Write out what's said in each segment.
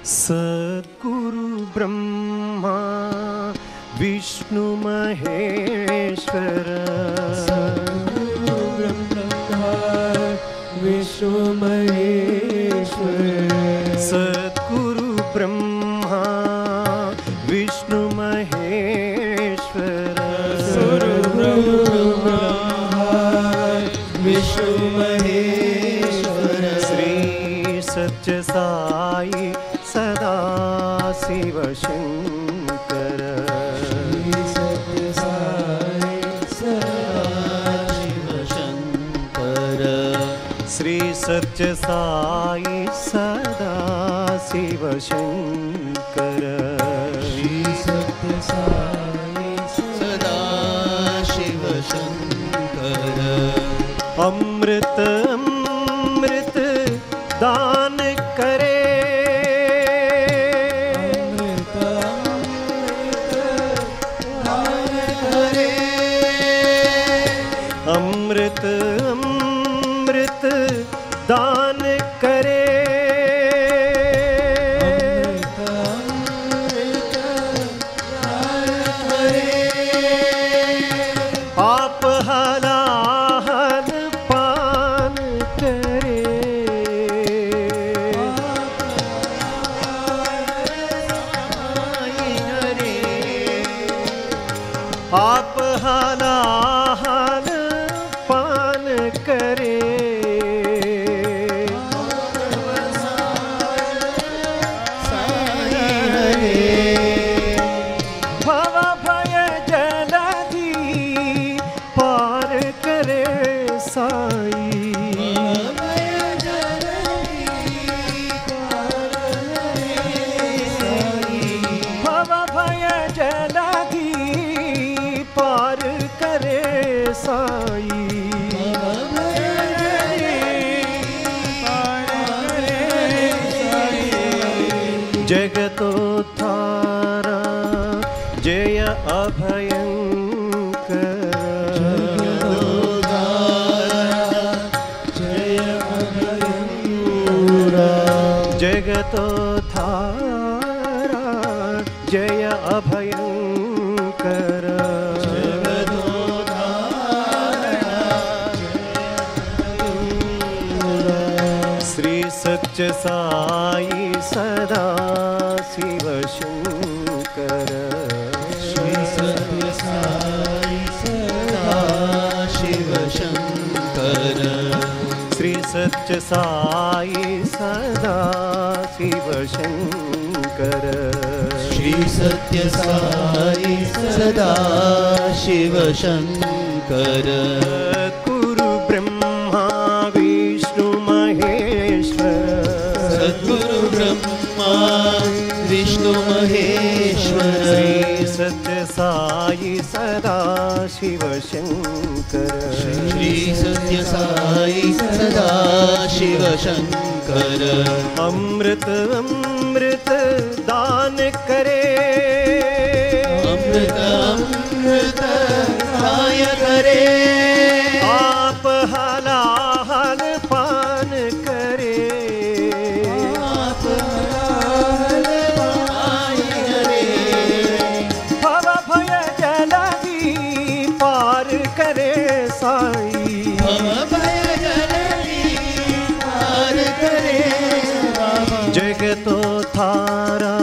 सद्गुरु ब्रह्मा विष्णु महेश्वर, सद्गुरु ब्रह्मा विष्णु महेश्वर, सद्गुरु ब्रह्मा विष्णु महेश्वर, सद्गुरु ब्रह्मा विष्णु महेश्वर, श्री सत्य साई सदा शिव शंकर, श्री सत्य साई सदा शिव शंकर, श्री सत्य साई सदा शिव शंकर, श्री सत्य साई सदा शिव शंकर, अमृत अमृत दान करे, अमृत अमृत दान करे, आप हलाल पान करे, आप हलाल पान करे, भव भय जलधि पार करे साई, भव भय जलधि पार करे साई, जगतोद्धारा जय अभयंकर, जय अभयंकर, जगतोद्धारा जय अभयंकर, श्री सत्य साई सदा शिव शंकर, श्री सत्य साई सदा शिव शंकर, श्री सत्य साई सदा शिव शंकर, श्री सत्य साई सदा शिव शंकर, गुरु ब्रह्मा विष्णु महेश्वर, सद्गुरु ब्रह्मा विष्णु महेश्वर, श्री सत्य साई सदा शिव शंकर, श्री सत्य साई सदा शिव शंकर, अमृत अमृत दान करे, अमृत अमृत दाय करे, आप हलाल पान करे, आप हलाल पान करे, भव भय जलधि पार करे साई, भव भय जलधि पार करे, जगतोद्धारा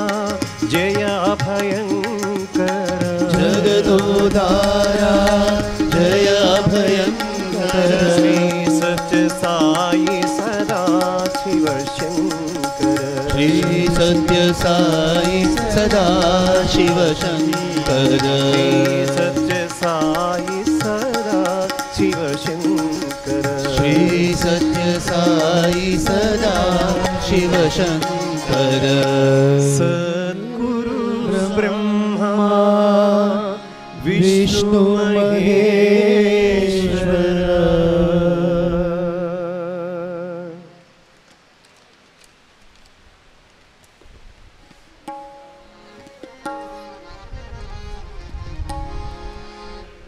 जय अभयंकर, जगदोद्धारा जय अभयंकर, श्री सत्य साई सदा शिव शंकर, श्री सत्य साई सदा शिव शंकर, सत्य साई सदा शिव शंकर, श्री सत्य साई सदा शिव शंकर, सद्गुरु ब्रह्मा विष्णु महेश्वर,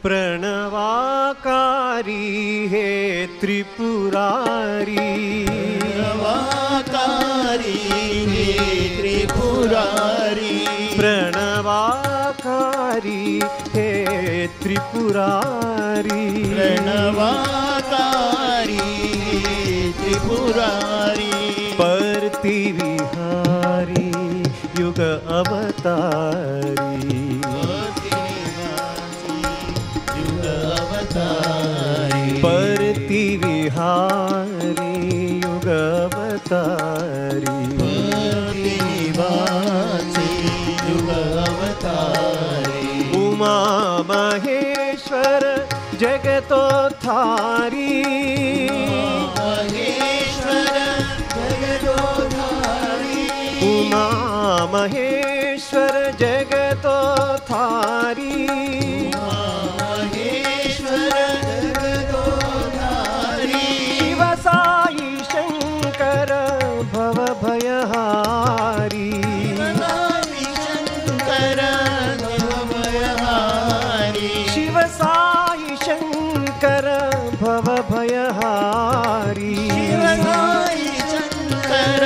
प्रणवाकारी हे त्रिपुरारी प्रणवाकारी हे त्रिपुरारी प्रणवाकारी हे त्रिपुरारी प्रणवाकारी त्रिपुरारी परति विहारी युग अवतारी युग अवतारी परति विहारी युग अवतारी युग अवतारी उमा महेश्वर जगतोद्धारी महेश्वर जगदोधारी उमा महेश्वर जगतोद्धारी महेश्वर जगदोधारी शिव साई शंकर भवभयहारी शंकर भवभयहारी शिव साई शंकर भवभयहारी शंकर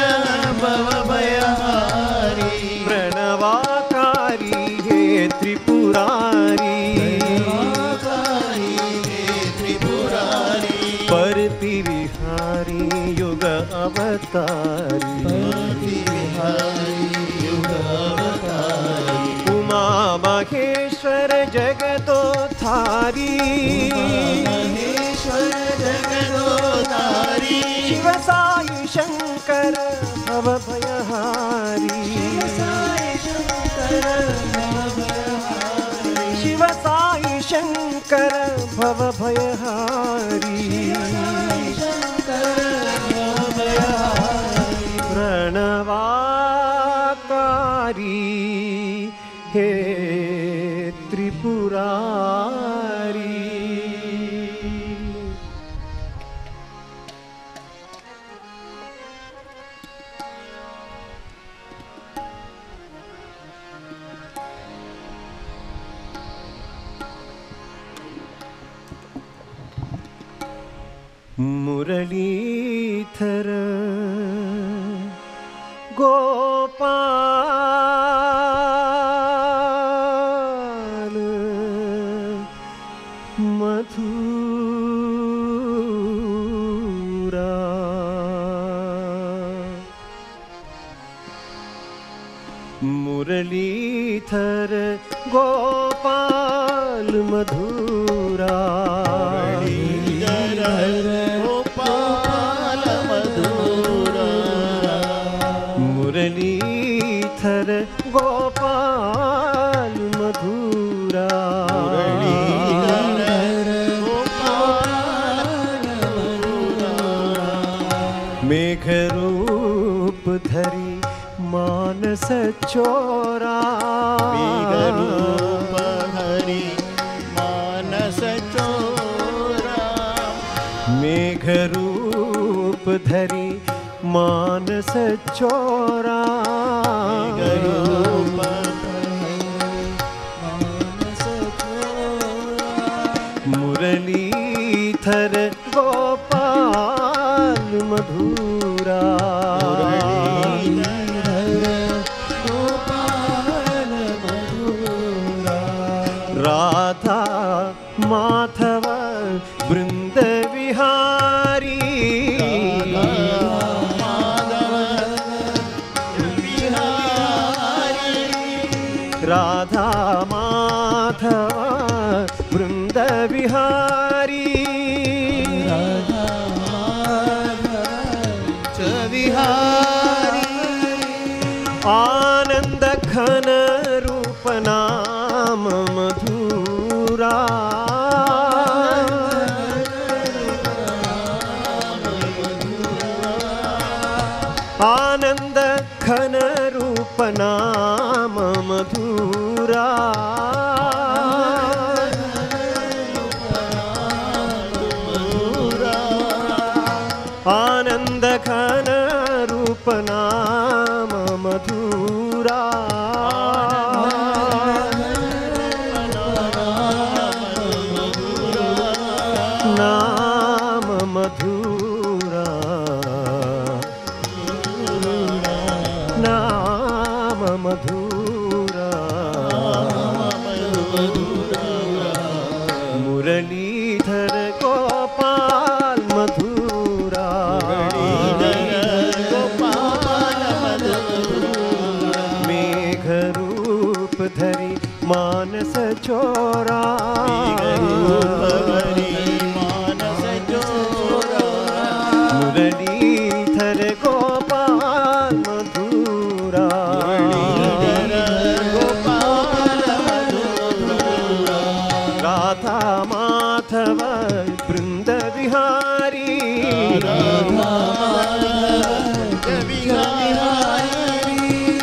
भवभयहारी प्रणवाकारी हे त्रिपुरारी त्रिपुरारी परति विहारी युग अवतारी युग अवतारी उमा महेश्वर जगतोद्धारी महेश्वर जगदोधारी शिव साई शंकर भवभयहारी शिव साई शंकर भवभयहारी प्रणवाकारी हे त्रिपुरारी मुरलीधर गोपाल मधुरा मुरलीधर गोपाल मधुरा गोपाल मधुरा मुरलीधर गोपाल मधुरा मेघरूप धरी मानस चोरा मेघरूप हरि मानस चोरा मेघरूप धरी मानस चोरा मेघरूप मुरलीधर गोपाल मधुरा राधा माधव वृंद विहारी राधा माधव वृंद विहारी मधुरा नाम मधुरा मुरलीधर गोपाल मधुरा मेघ रूप धरी मानस चोरा मुरलीधर गोपाल मधुरा राधा माधव वृंद विहारी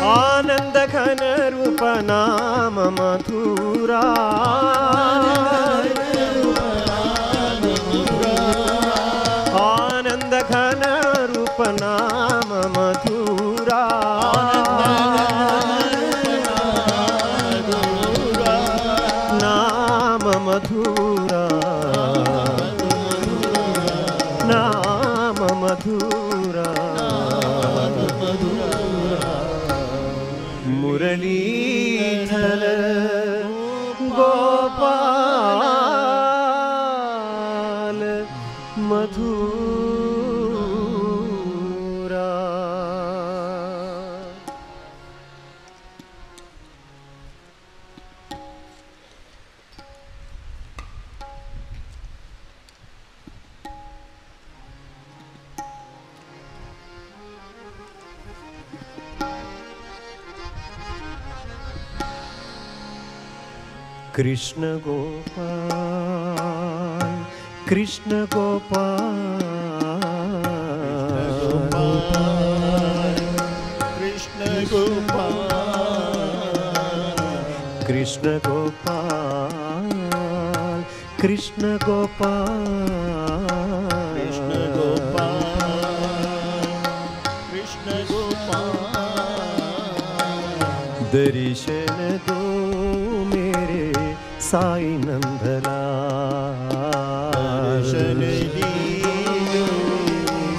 आनंद घन रूप नाम मधुरा आनंद घन रूप नाम मधुरा नाम मधुरा नाम मधुरा मुरलीधर गोपाल मधुरा। कृष्ण गोपाल कृष्ण गोपाल कृष्ण गोपाल कृष्ण गोपाल कृष्ण गोपाल कृष्ण गोपाल कृष्ण गोपाल दर्शन दो मेरे साई नंदलाल दर्शन दीजो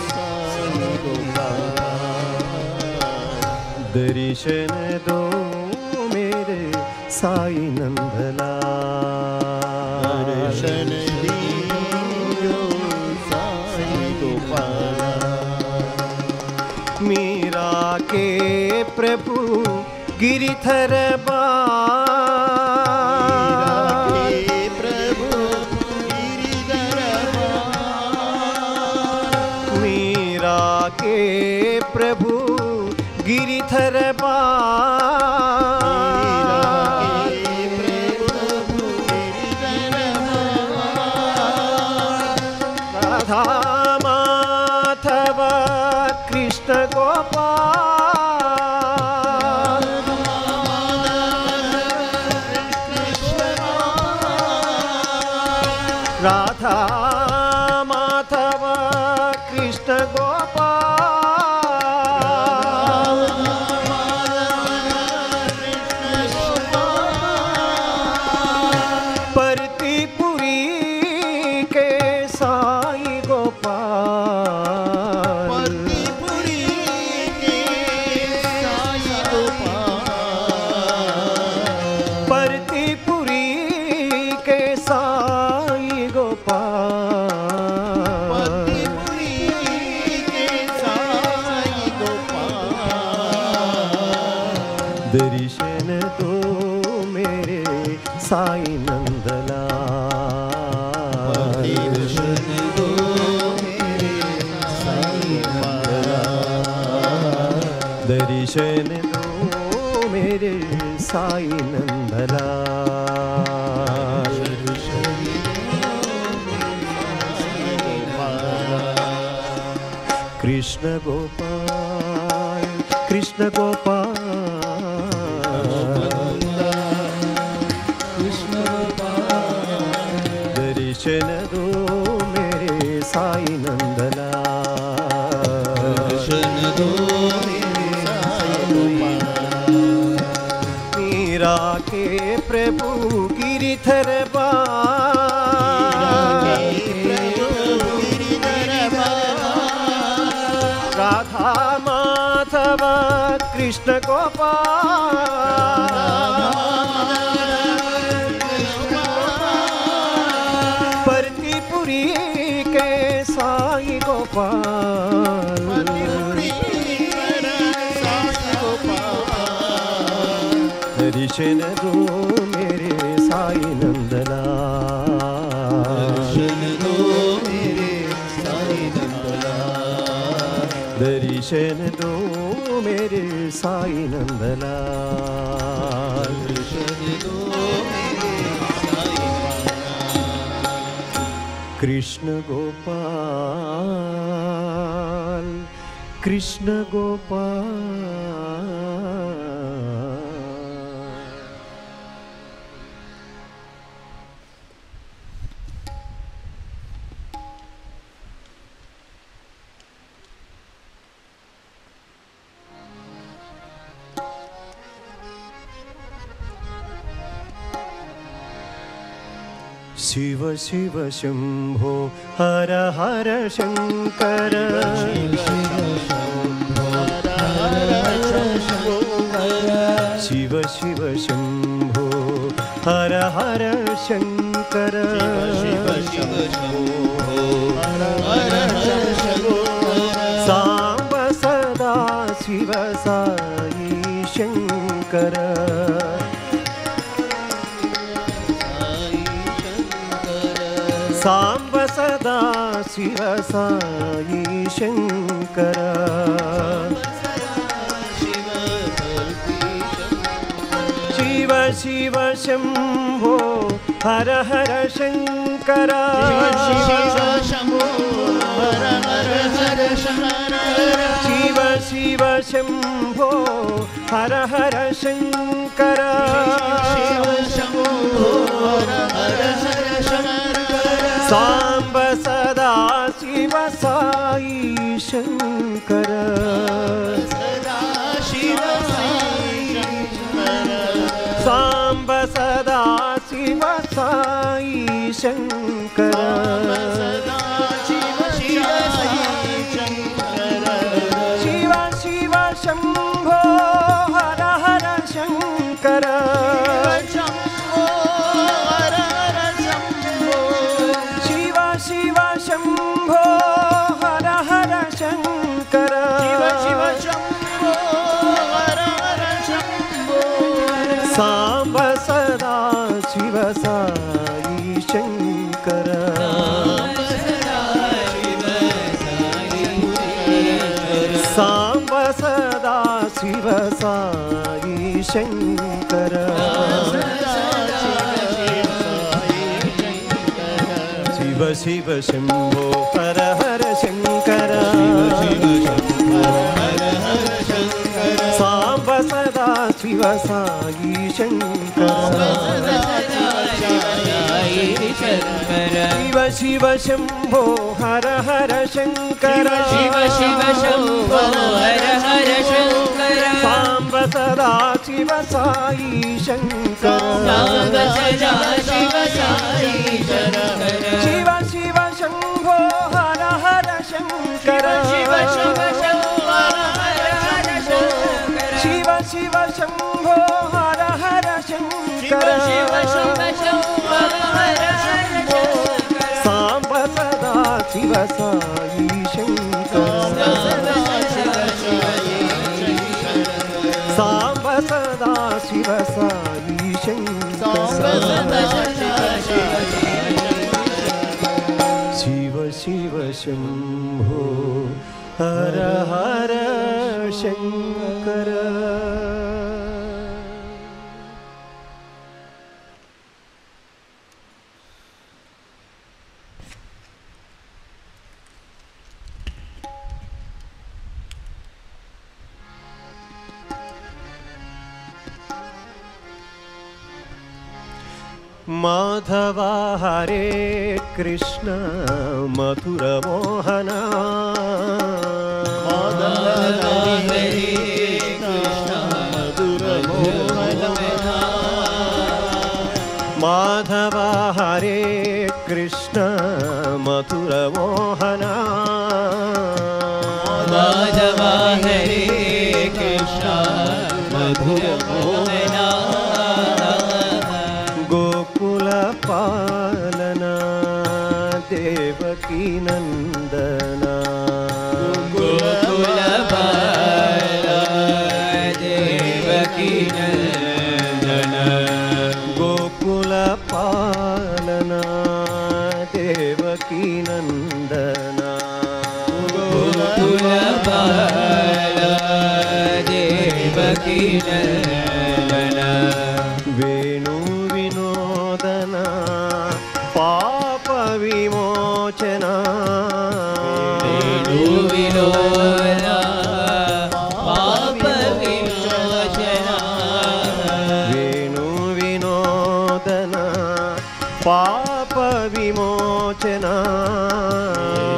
साई गोपाल दर्शन दो मेरे साई नंदलाल दर्शन दीजो साई गोपाल मीरा के प्रभु गिरिधर मीरा के प्रभु गिरिधर राधा माधव कृष्ण गोपाल राधा माधव कृष्ण गोपाल परतीपुरी के साई गोपाल परतीपुरी के साई गोपाल परतीपुरी के साई गोपाल दर्शन दो मेरे साई नंदलाल दर्शन दो मेरे साई नंदलाल दर्शन दो मेरे साई नंदलाल कृष्ण गोपाल कृष्ण गोपाल दर्शन दो मेरे साई नंदलाल दर्शन दो मेरे साई गोपाल मीरा के प्रभु गिरिधर कृष्ण गोपाल परतीपुरी के साई गोपाल दर्शन दो मेरे साई नंदलाल दर्शन दो मेरे साई नंदलाल दर्शन दो मेरे साई नंदलाल दर्शन दो मेरे साई नंदलाल कृष्ण गोपाल कृष्ण गोपाल शिव शिव शंभो हर हर शंकर शिव शिव शंभो हर हर शंकर सांब सदा शिव साई शंकर सांब सदा शिव साई शंकर शिव शिव शंभो हर हर शंकर शिव शिव शंभो हर हर शंकर सांब सदा शिव साई शंकर सांब सदा शिव साई शंकर शिव शिव शंभो हर हर शंकर शिव शिव शंभो हर हर शंकर सांब सदा शिव साई शंकर सांब सदा शिव साई शंकर शिव शिव शंभो हर हर शंकर सांब सदा शिव साई शंकर शिव शिव शंभो हर हर शंकर शिव शिव शंभो हर हर शंकर सांब सदा शिव साई शंकर सांब सदा शिव साई शंकर शिव शिव शंभो हर हर शंकर शिव शिव शंभो हर हर शंकर शिव शिव शंभो हर हर शंकर शिव शिव शंभो हर हर शंकर सांब सदा शिव साई शंकर सांब सदा शिव साई शंकर शिव शिव शंभो हर हर शंकर माधव हरे कृष्ण मधुर मोहना माधव हरे कृष्ण मधुर मोहना माधव हरे कृष्ण ದೇವಕಿ ನಂದನ ಗೋಕುಲ ಬಾಲ ದೇವಕಿ ನಂದನ ಗೋಕುಲ ಪಾಲನ ದೇವಕಿ ನಂದನ ಗೋಕುಲ ಬಾಲ ದೇವಕಿ ನಂದನ ವೇಣು ವಿನೋದನ ಪಾಪ ವಿಮೋಚನ ವೇಣು ವಿನೋದನ ಪಾಪ ವಿಮೋಚನ ವೇಣು ವಿನೋದನ ಪಾಪ ವಿಮೋಚನ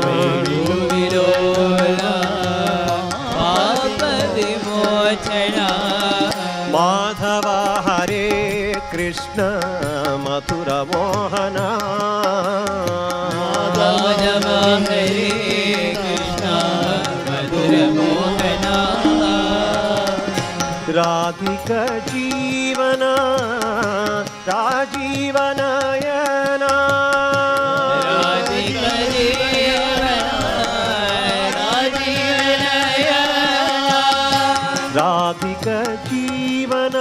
ವೇಣು ವಿನೋದನ ಪಾಪ ವಿಮೋಚನ ಮಾಧವ ಹರೇ ಕೃಷ್ಣ ಮಥುರ ಮೋಹನ ಮಾಧವ ಹರೇ ಕೃಷ್ಣ ಮಧುರ ಮೋಹನ ರಾಧಿಕ ಜೀವನ ರಾಜೀವನಯನ ರಾಧಿಕ ಜೀವನ ರಾಜೀವನಯನ ರಾಧಿಕ ಜೀವನ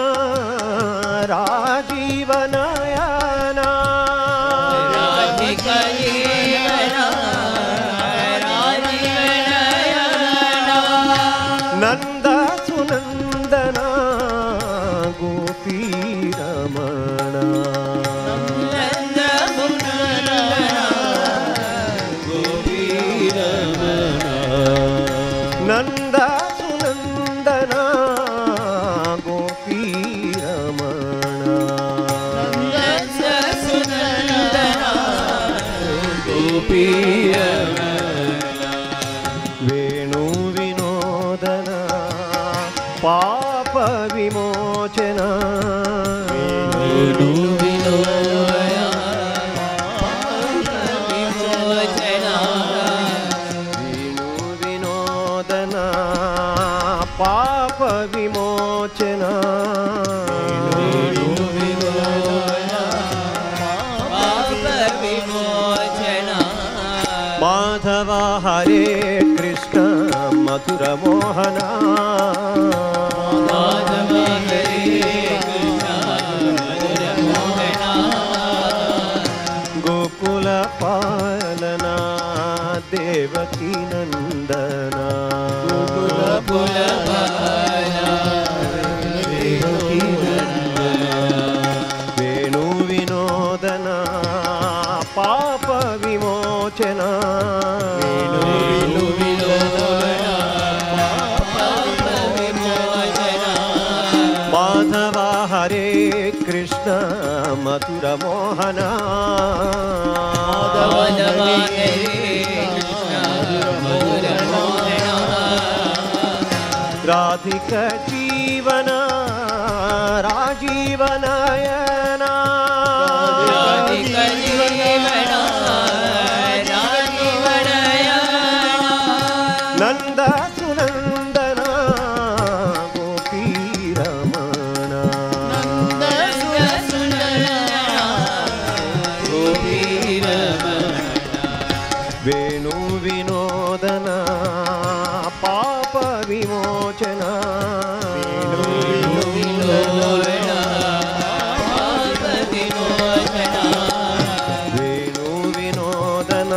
ರಾಜೀವನಯನ ರಾಧಿಕ ಜೀವನ ರಾಜೀವನಯನ ನಂದ ಸುನಂದನ ಗೋಪಿ ರಮಣ ನಂದ ಮುನಂದನ ಗೋಪಿ ರಮಣ ನಂದ ಸುನಂದನ ಗೋಪಿ ರಮಣ ನಂದ ಸುನಂದನ ಗೋಪಿ ರಮಣ ವೇಣು ವಿನೋದನ ಪಾಪ ವಿಮೋಚನ ವೇಣು ವಿನೋದನ ಪಾಪ ವಿಮೋಚನ ವೇಣು ವಿನೋದನ ಪಾಪ ವಿಮೋಚನ ವೇಣು ವಿನೋದನ ಪಾಪ ವಿಮೋಚನ ಮಾಧವ ಹರೇ ಕೃಷ್ಣ ಮಧುರ ಮೋಹನ ಮಾಧವ ಹರೇ ಕೃಷ್ಣ ಮಧುರ ಮೋಹನ ಗೋಕುಲ ಪಾಲನ ದೇವಕಿ ನಂದನ ಗೋಕುಲ ಬಾಲ ದೇವಕಿ ನಂದನ ವೇಣು ವಿನೋದನ ಪಾಪ ವಿಮೋಚನ ವೇಣು ವಿನೋದನ ಪಾಪ ವಿಮೋಚನ ಮಾಧವ ಹರೇ ಕೃಷ್ಣ ಮಧುರ ಮೋಹನ ಮಾಧವ ಹರೇ ಕೃಷ್ಣ ಮಧುರ ಮೋಹನ ರಾಧಿಕ ಜೀವನ ರಾಜೀವನಯನ ರಾಧಿಕ ಜೀವನ ರಾಜೀವನಯನ ನಂದ ಸುನಂದನ ಗೋಪಿ ರಮಣ ನಂದ ಸುನಂದನ ಗೋಪಿ ರಮಣ ವೇಣು ವಿನೋದನ ಪಾಪ ವಿಮೋಚನ ವೇಣು ವಿನೋದನ ಪಾಪ ವಿಮೋಚನ ವೇಣು ವಿನೋದನ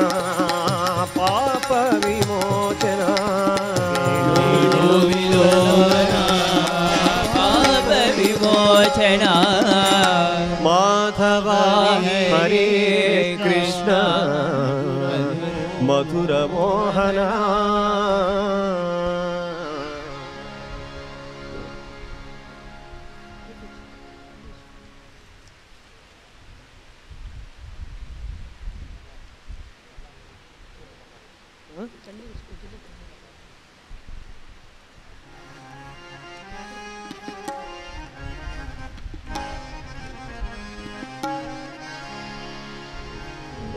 ಪಾಪ ವಿಮೋಚನ ವೇಣು ವಿನೋದನ ಪಾಪ ವಿಮೋಚನ ಮಾಧವ ಹರೇ ಕೃಷ್ಣ ಮಧುರ ಮೋಹನ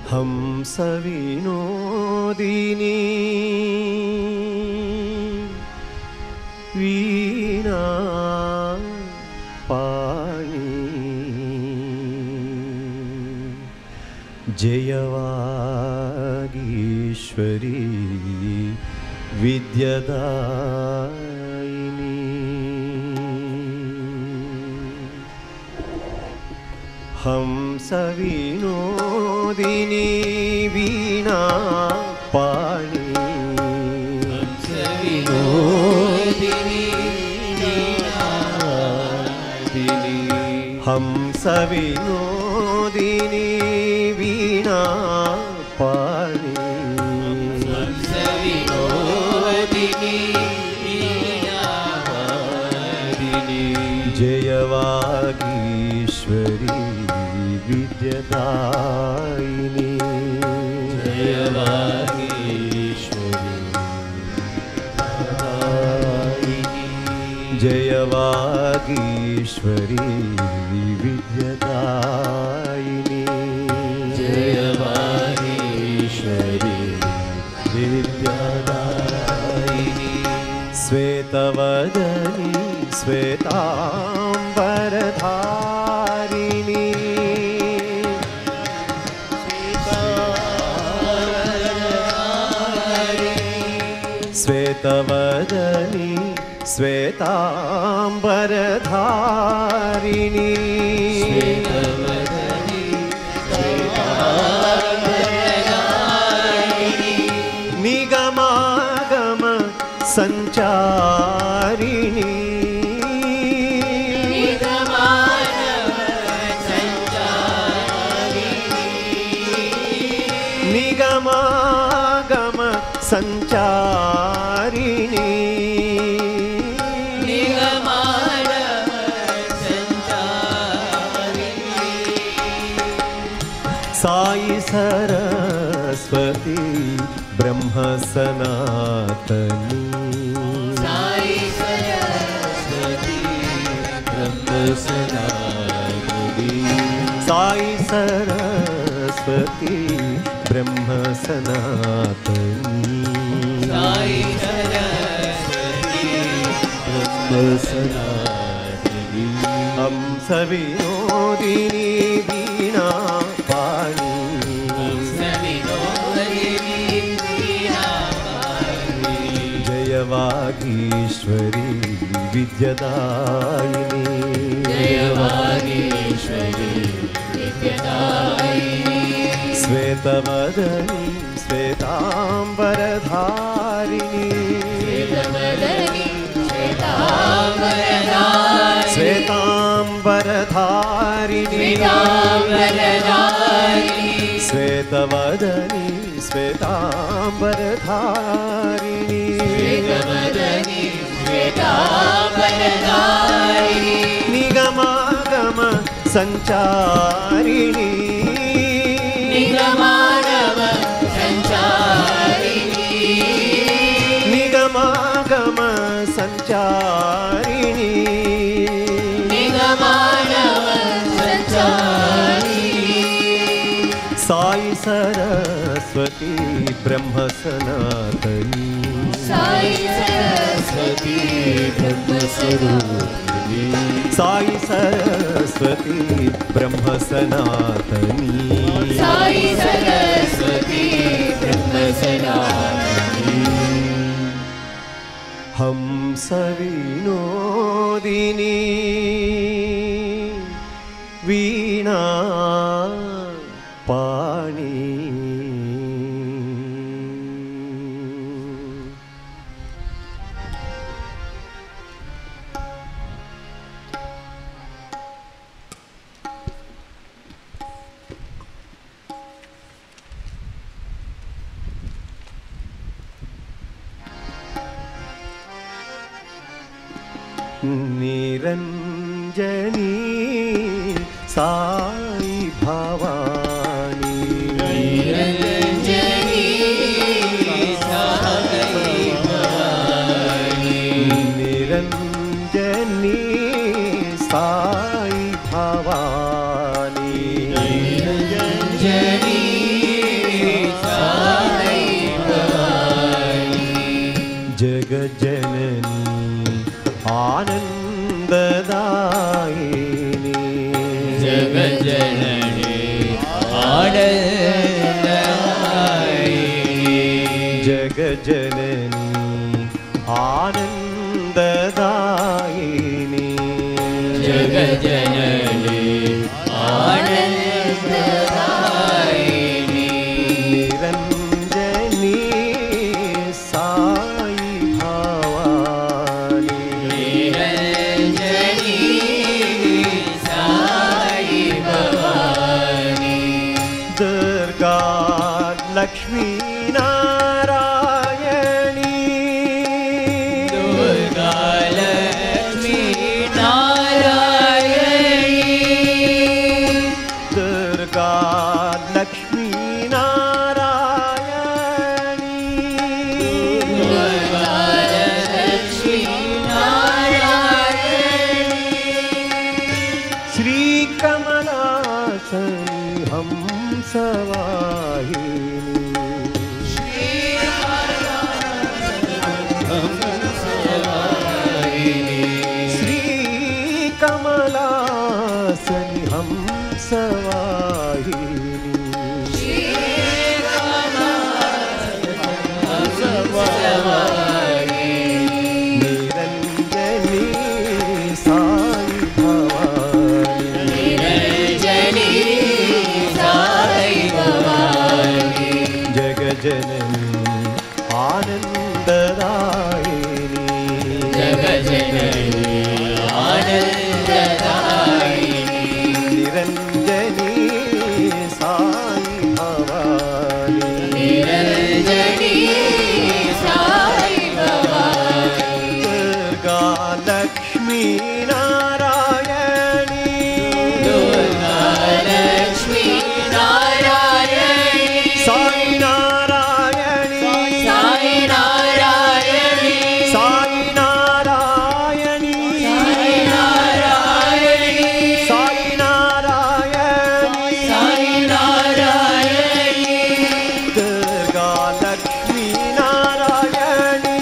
हंस विनोदिनी वीणा पाणी जयवागी वागीश्वरी विद्यादायिनी हंसविनोदिनी वीणा पाणि हंसविनोदिनी वीणा पाणि जयवागीश्वरी विद्यादायिनी जयवागीश्वरी विद्यादायिनी जयवागीश्वरी विद्यादायिनी श्वेतवदनी श्वेतांबरधारिणी श्वेतवदनी श्वेतांबरधारिणी निगमागम संचारिणी निगमागम संचारिणी साई सरस्वती ब्रह्म सनातनी साई सरस्वती ब्रह्म सनातनी साई सरस्वती ब्रह्म सनातनी साई सरस्वती ब्रह्म सनातनी हंसविनोदिनी वीणा पाणि जयवागीश्वरी विद्यादायिनी जयवागीश्वरी विद्यादायिनी श्वेतवदनी श्वेतांबरधारिणी श्वेतांबरधारिणी श्वेतवदनी श्वेतांबरधारिणी निगमागम संचारिणी निगमागम संचारिणी साई सरस्वती ब्रह्म सनातनी साई सरस्वती ब्रह्म स्वरूपिणी साई सरस्वती ब्रह्म सनातनी साई सरस्वती ब्रह्म सनातनी हंसविनोदिनी वीणा पाणि निरंजनी साई भवानी निरंजनी साई भवानी निरंजनी साई भवानी निरंजनी साई भवानी जगज्जननी आनंददायिनी जगज्जननी आनंददायिनी जगजननी आनन्ददायिनी जगजननी आनन्ददायिनी निरञ्जनी साई भवानी निरञ्जनी साई भवानी दुर्गा लक्ष्मी नारायणी दुर्गा लक्ष्मी नारायणी दुर्गा लक्ष्मी नारायणी दुर्गा लक्ष्मी नारायणी श्री कमलासनी हंसवाहिनी श्री कमलासनी हंसवाहिनी निरंजनी साई भवानी निरञ्जनी साई भवानी जगजननी आनन्ददायिनी जगजननी आनन्ददायिनी निरञ्जनी साई भवानी निरञ्जनी साई भवानी दुर्गा लक्ष्मी नारायणी दुर्गा लक्ष्मी नारायणी साई नारायणी साई नारायणी साई नारायणी साई नारायणी साई नारायणी साई नारायणी दुर्गा लक्ष्मी नारायणी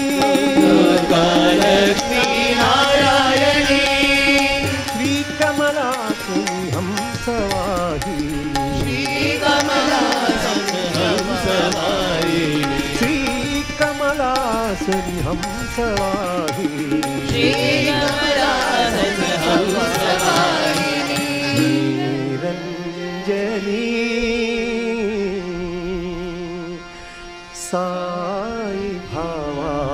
दुर्गा लक्ष्मी नारायणी श्री कमलासनी हंसवाहिनी श्री कमलासनी हंसवाहिनी निरंजनी साई भवानी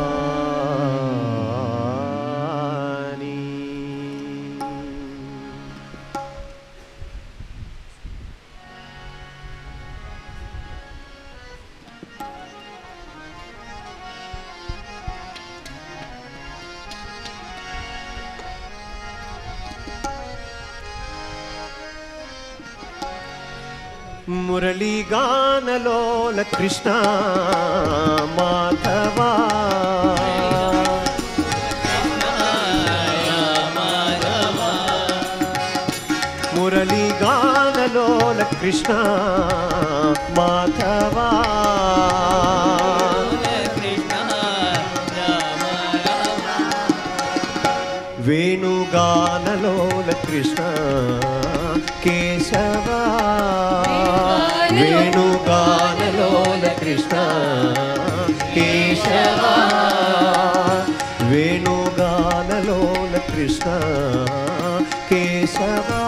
मुरली गानलोल कृष्ण माधवा मुरली गानलोल कृष्ण माधवा वेणुगानलोल कृष्ण केशवा वेणुगानलोल कृष्ण केशवा वेणुगानलोल कृष्ण केशवा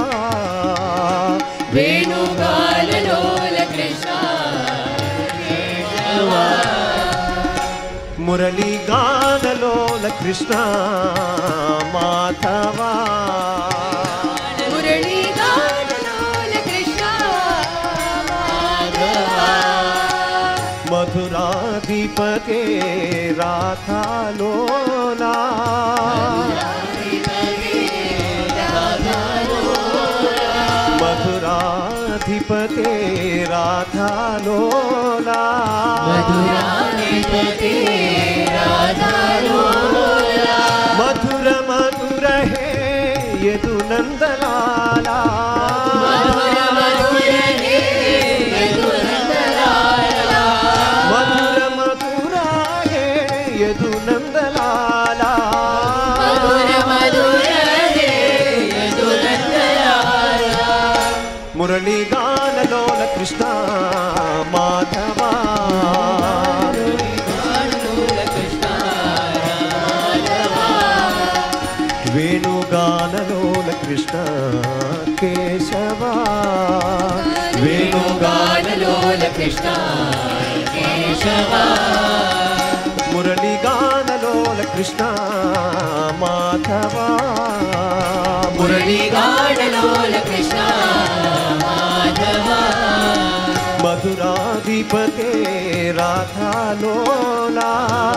वेणुगानलोल कृष्ण केशवा मुरली गानलोल कृष्ण माधवा मुरली गानलोल कृष्ण माधवा मथुराधिपते राधा लोला मथुराधिपते राधा लोला मधुराधिपते राधा लोला मधुर मधुर है यदु नंदलाला मधुर मधुर हे यदु नंदलाला मधुर मधुर है यदु नंदलाला मधुर मधुर हे यदु नंदलाला मुरली गानलोल कृष्ण माधवा कृष्ण केशव वेणुगानलोल कृष्ण केशव मुरलीगानलोल कृष्ण माधव मुरलीगानलोल कृष्ण माधव मधुराधिपते राधा लोला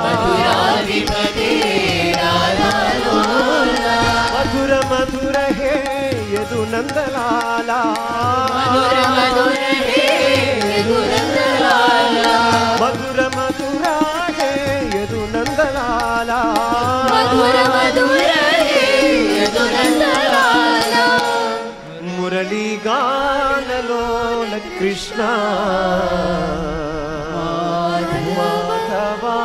मधुराधिपते राधा लोला मधुर मधुर हे यदु नंदलाला मधुर मधुर हे यदु नंदलाला मधुर मधुर हे यदु नंदलाला मधुर मधुर हे यदु नंदलाला मुरली गान लोल कृष्ण माधवा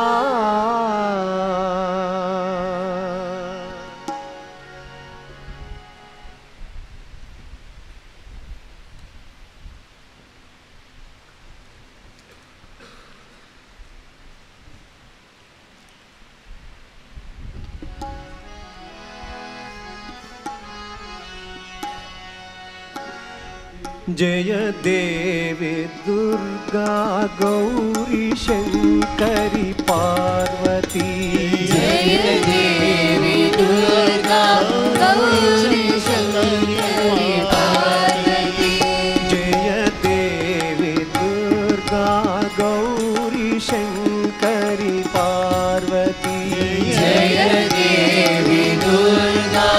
जय देवी दुर्गा गौरी शंकरी पार्वती जय देवी दुर्गा गौरी शंकरी पार्वती जय देवी दुर्गा गौरी शंकरी पार्वती जय देवी दुर्गा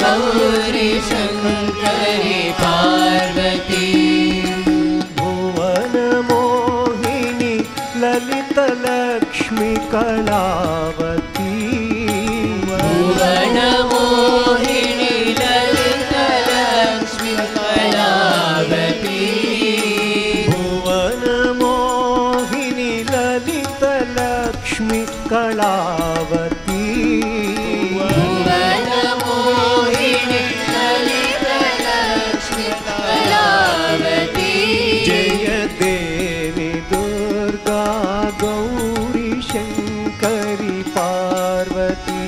गौरी शंकरी पार्वती भुवन मोहिनी ललित लक्ष्मी कलावती भुवन मोहिनी ललित लक्ष्मी कलावती भुवन मोहिनी ललित लक्ष्मी कलावती भुवन मोहिनी ललित लक्ष्मी कलावती जय देवी दुर्गा गौरी शंकरी पार्वती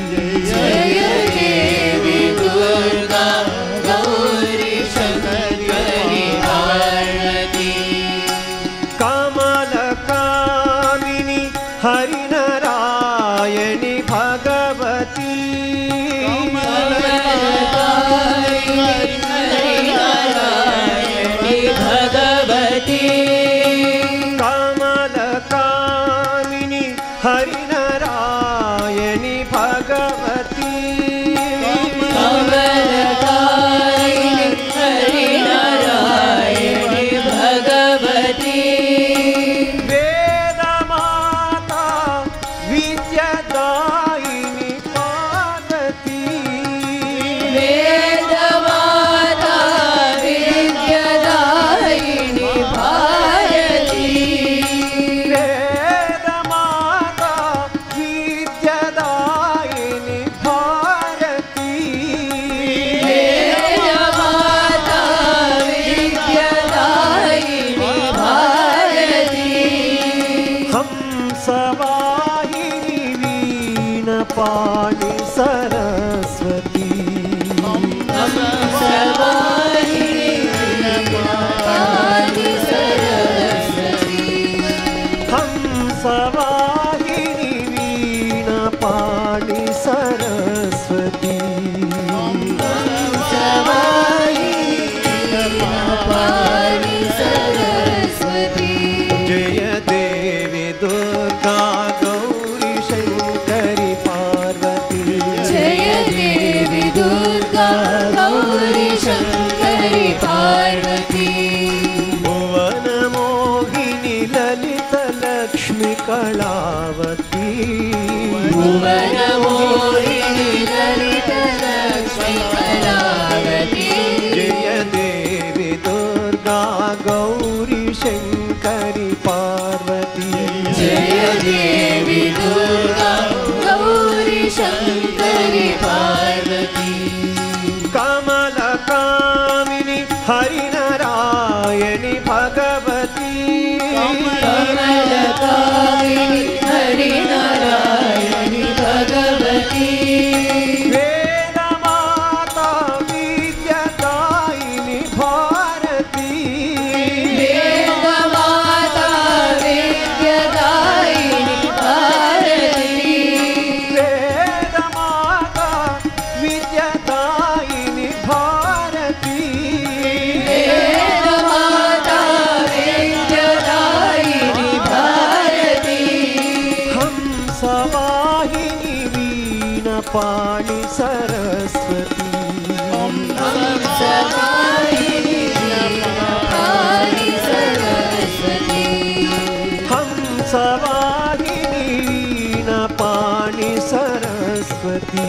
जय देवी दुर्गा गौरी शंकरी पार्वती कमल कामिनी हरिनारायणी भगवती भगवती कमल कामिनी हरिनारायणी भगवती कमलकारिणी हरिनारायणी भगवती वेद माता विद्यादायिनी पार्वती वेदमाता विद्यादायिनी भारती वेद माता विद्यादायिनी भारती वेदमाता विद्यादायिनी भारती हम सवाहिनी वीण पाणि सरस्वती सवाहिनी पाणि सरस्वती हम सवाहिनी वीण पाणि सरस्वती पाणि सरस्वती जय देवी दुर्गा गौरी शंकरी पार्वती जय देवी दुर्गा गौरी शंकरी पार्वती भुवन मोहिनी ललित लक्ष्मी कलावती भुवन मोहिनी ललित लक्ष्मी कलावती जय देवी दुर्गा गौरी शंकरी पार्वती जय देवी दुर्गा गौरी शंकरी पार्वती कमल कामिनी हरिनारायणी भगवती कमलकारिणी हरिनारायणी भगवती वेद माता विद्या हंसवाहिनी वीणपाणि सरस्वती हंसवाहिनी वीणापाणि सरस्वती हंसवाहिनी वीणपाणि सरस्वती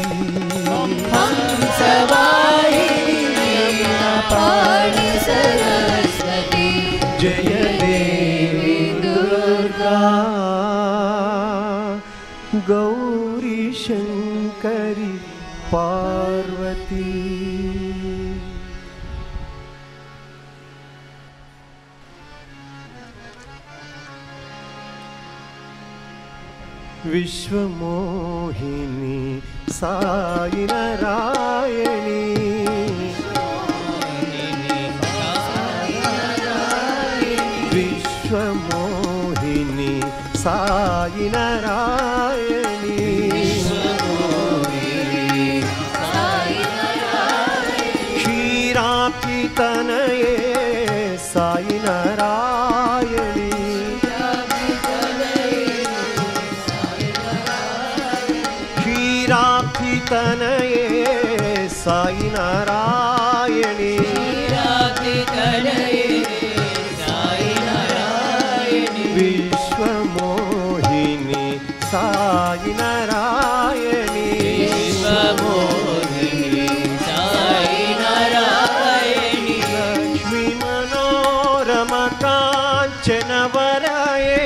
हंसवाहिनी वीणापाणि सरस्वती जय देवी दुर्गा गौरी शंकरी पार्वती। विश्वमोहिनी साई नारायणी विश्वमोहिनी साई नारायणी क्षीराब्धि तनये साई नारायणी क्षीराब्धि तनये साई नारायणी विश्वमोहिनी साई नारायणी लक्ष्मी मनोरमा कांचन वरये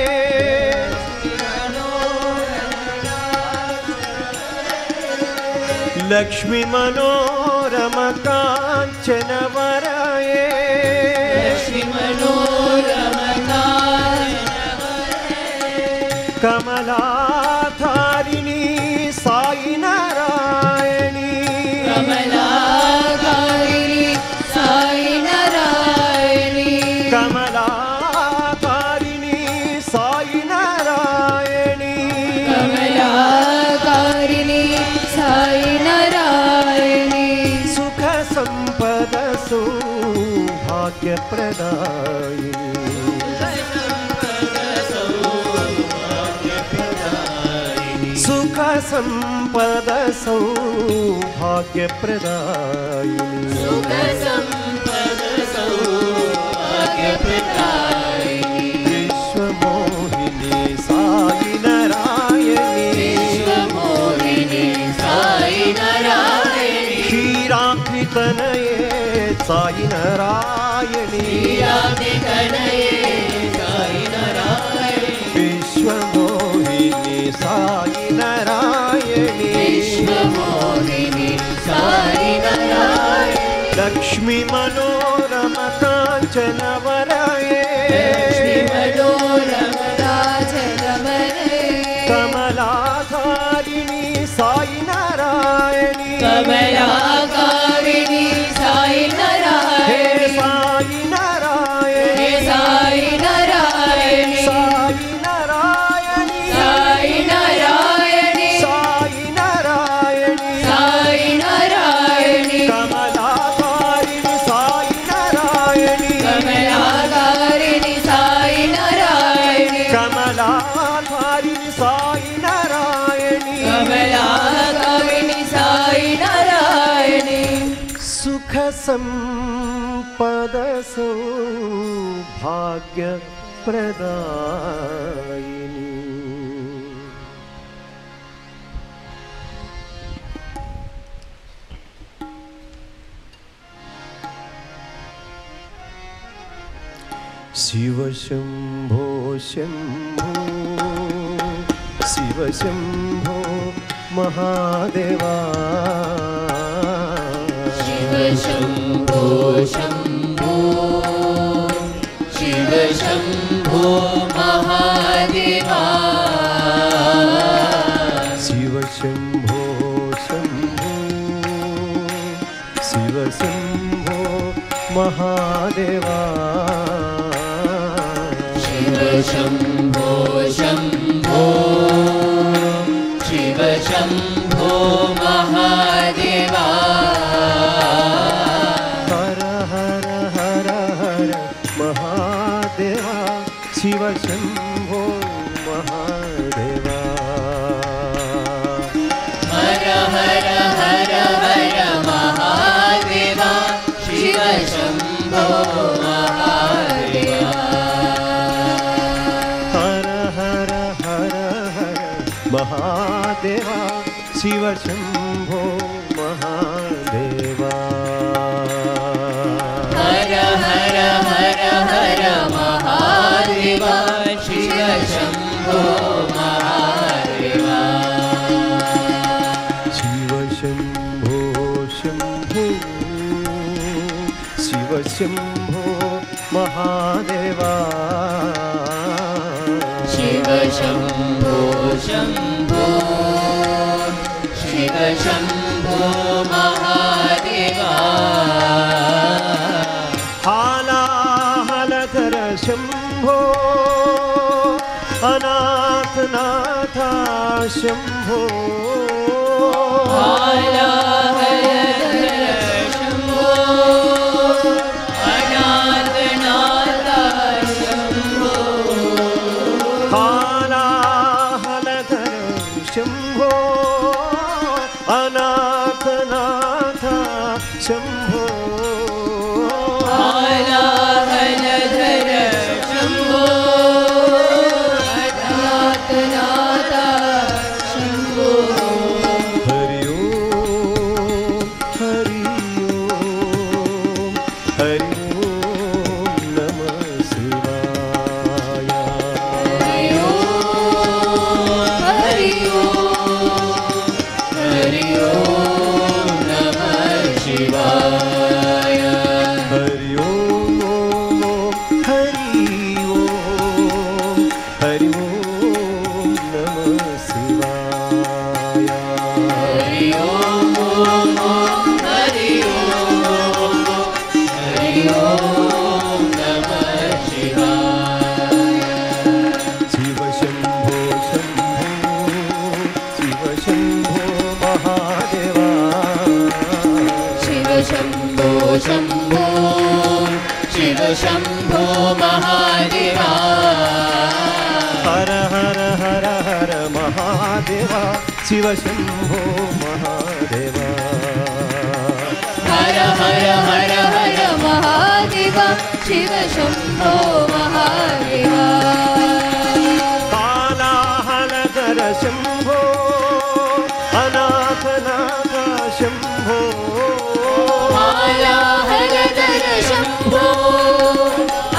लक्ष्मी मनोरमा कांचन वरये कमलाधारिणी साई नारायणी कमलाधारिणी साई नारायणी कमलाधारिणी साई नारायणी कमलाकारिणी साई नारायणी सुख संपद सौभाग्य प्रदायिनी सुख संपद सौभाग्य प्रदायिनी सुख संपद सौभाग्य प्रदायिनी विश्वमोहिनी साई नारायणी विश्वमोहिनी साई नारायणी क्षीराब्धि तनये साई नारायणी क्षीराब्धितनये साई नारायणी विश्वमोहिनी साई नारायणी विश्वमोहिनी साई नारायणी लक्ष्मी मनोरमा कांचन वरये लक्ष्मी मनोरमा कांचनवरये कमलाधारिणी साई नारायणी कमलाकारिणी साई हे नारायणी साई नारायणी हे साई नारायणी साई नारायणी साई नारायणी साई नारायणी साई नारायणी कमलाधारिणी साई नारायणी कमलाकारिणी साई नारायणी कमलाधारिणी साई नारायणी कमलाकारिणी साई नारायणी सुख संपद सौभाग्य प्रदायिनी शिव शंभो शंभो शिव शंभो महादेवा शिव शंभो शंभो शिव शंभो महादेवा शिव शंभो शंभो शिव शंभो महादेवा शिव शंभो शंभो शिव शंभो महादेवा हर हर हर हर महादेवा शिव शंभो महादेवा महादेवा शिव शंभो महादेवा हर हर हर हर महादेवा शिव शंभो महादेवा शिव शंभो शंभो शिव शंभो महादेवा शिव शंभो शंभो शिव शंभो महादेवा हालाहलधर शंभो अनाथनाथा शंभो शंभो अनाथनाथ शंभो हलाहलधर शंभो अनाथनाथ शंभो हरि ओम हरि ओम हरि ओम नमः शिवाय शंभो शिव शंभो महादेवा हर हर हर हर महादेवा शिव शंभो महादेवा हर हर हर हर महादेवा शिव शंभो महादेवा हालाहलधर शंभो अनाथनाथ शंभो हालाहलधर शंभो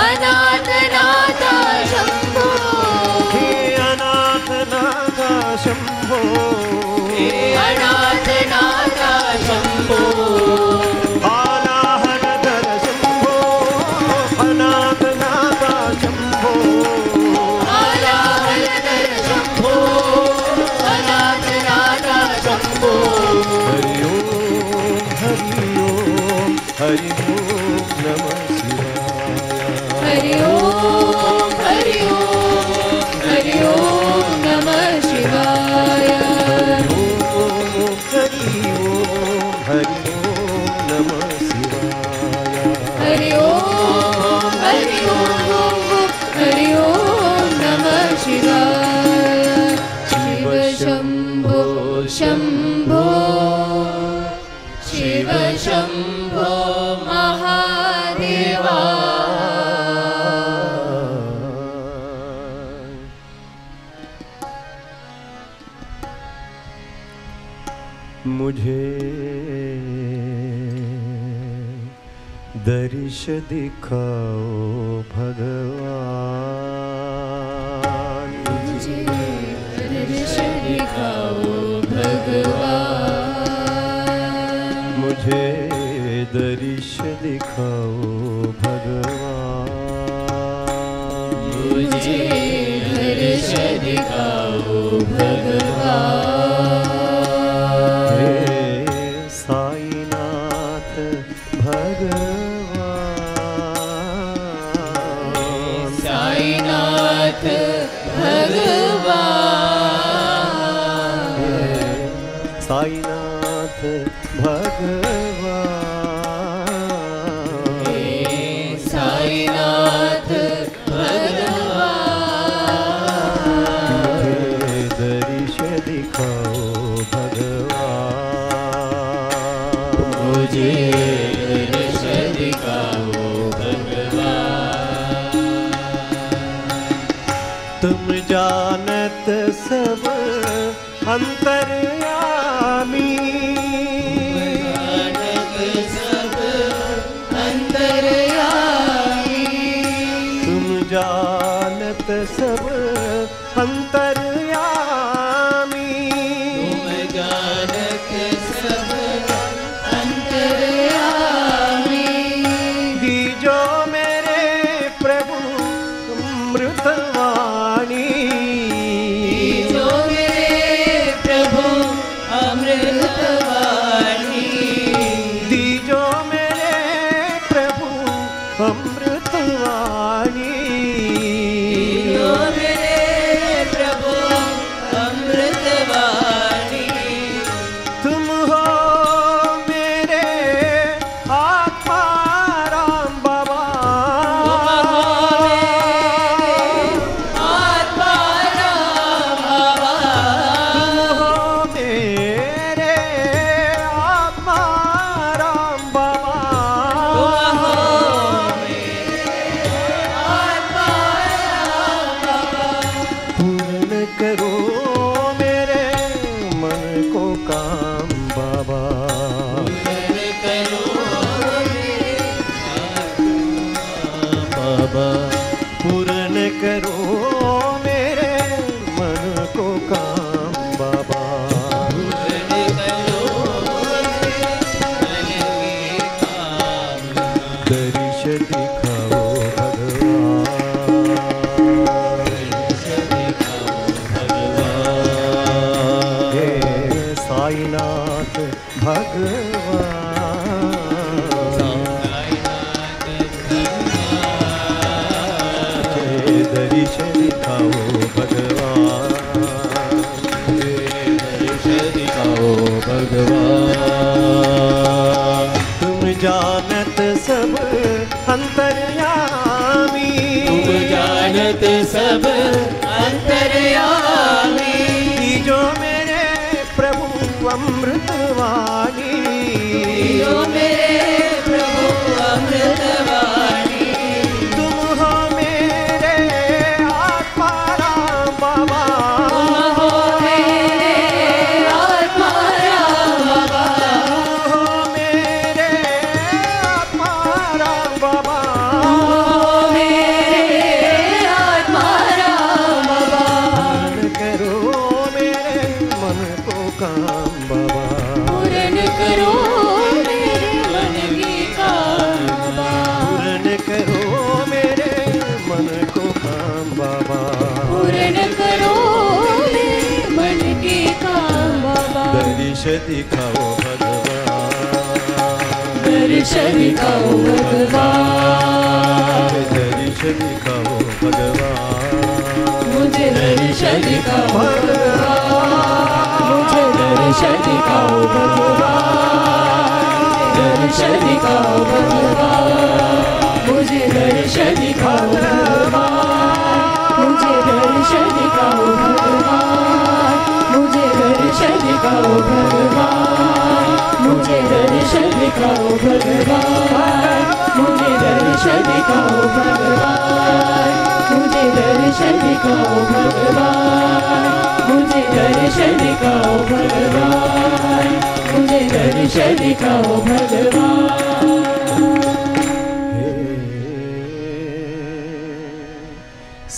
अनाथनाथ शंभो हे अनाथनाथ शंभो अनाथनाथ शंभो हालाहलधर शंभो अनाथनाथ शंभो हालाहलधर शंभो अनाथनाथ शंभो हरि ओम हरि ओम नमः शिवाय हरि ओम नमः शिवाय हरि ओम नमः शिवाय हरि ओम नमः शिवाय शिव शंभो शंभो शिव शंभो महादेवा मुझे दर्श दिखाओ भगवान मुझे दर्श दिखाओ भगवान मुझे दर्श दिखाओ भगवान मुझे दर्श दिखाओ भगवान हे साईनाथ भगवान साईनाथ भगवान साईनाथ भगवान साईनाथ भगवान मुझे दर्श दिखाओ भगवान मुझे दर्श दिखाओ भगवान तुम जानत सब अंतर्यामी तुम जानत सब अंतर्यामी तुम जानत सब अंतर्यामी दीजो मेरे प्रभु अमृतवाणी जो मेरे प्रभु अमृतवाणी दीजो मेरे प्रभु अमृतवाणी जो मेरे प्रभु अमृतवाणी तुम हो मेरे आत्मा राम बाबा आत्मा राम बाबा तुम हो मेरे आत्मा राम बाबा पूर्ण करो मेरे मन को काम बाबा बाबा पूर्ण करो मेरे मन को काम बाबा दर्श दिखाओ भगवान हे साईनाथ भगवान हे दर्श दिखाओ भगवान हे दर्श दिखाओ भगवान तुम जानत सब अंतर्यामी तुम जानत सब अंतर्यामी जो मेरे प्रभु अमृतवाणी जो मेरे प्रभु अमृतवाणी तुम हो मेरे आत्मा राम बाबा तुम हो मेरे आत्मा राम बाबा तुम हो मेरे आत्मा राम बाबा आत्मा राम बाबा पूर्ण करो मेरे मन को काम बाबा पूर्ण करो मेरे मन की काम बाबा पूर्ण करो मेरे मन को काम बाबा पूर्ण करो मेरे मन की काम बाबा दर्श दिखाओ भगवान दर्श दिखाओ भगवान दर्श दिखाओ भगवान मुझे दर्श दिखाओ भगवान मुझे दर्श दिखाओ भगवान दर्श दिखाओ भगवान मुझे दर्श दिखाओ भगवान मुझे दर्श दिखाओ भगवान मुझे दर्श दिखाओ भगवान मुझे दर्श दिखाओ भगवान मुझे दर्श दिखाओ भगवान मुझे दर्श दिखाओ भगवान मुझे दर्श दिखाओ भगवान मुझे दर्श दिखाओ भगवान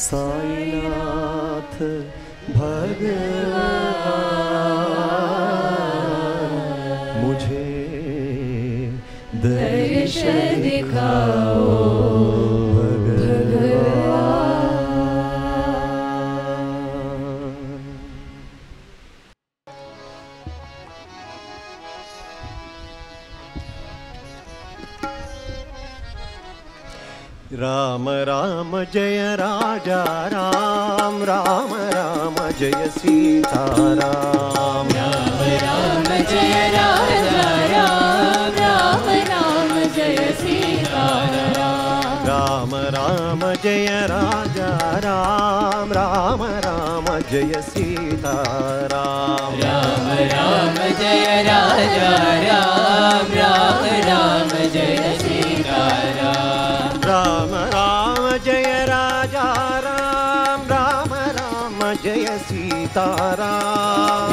साईनाथ भगवान मुझे दर्श दिखाओ राम राम जय राजा राम राम राम जय सीताराम राम राम जय राजा राम राम राम जय सीताराम राम राम जय राजा राम राम राम जय सीताराम राम राम जय राजा राम राम राम जय सीताराम राम राम जय राजा राम राम राम जय सीताराम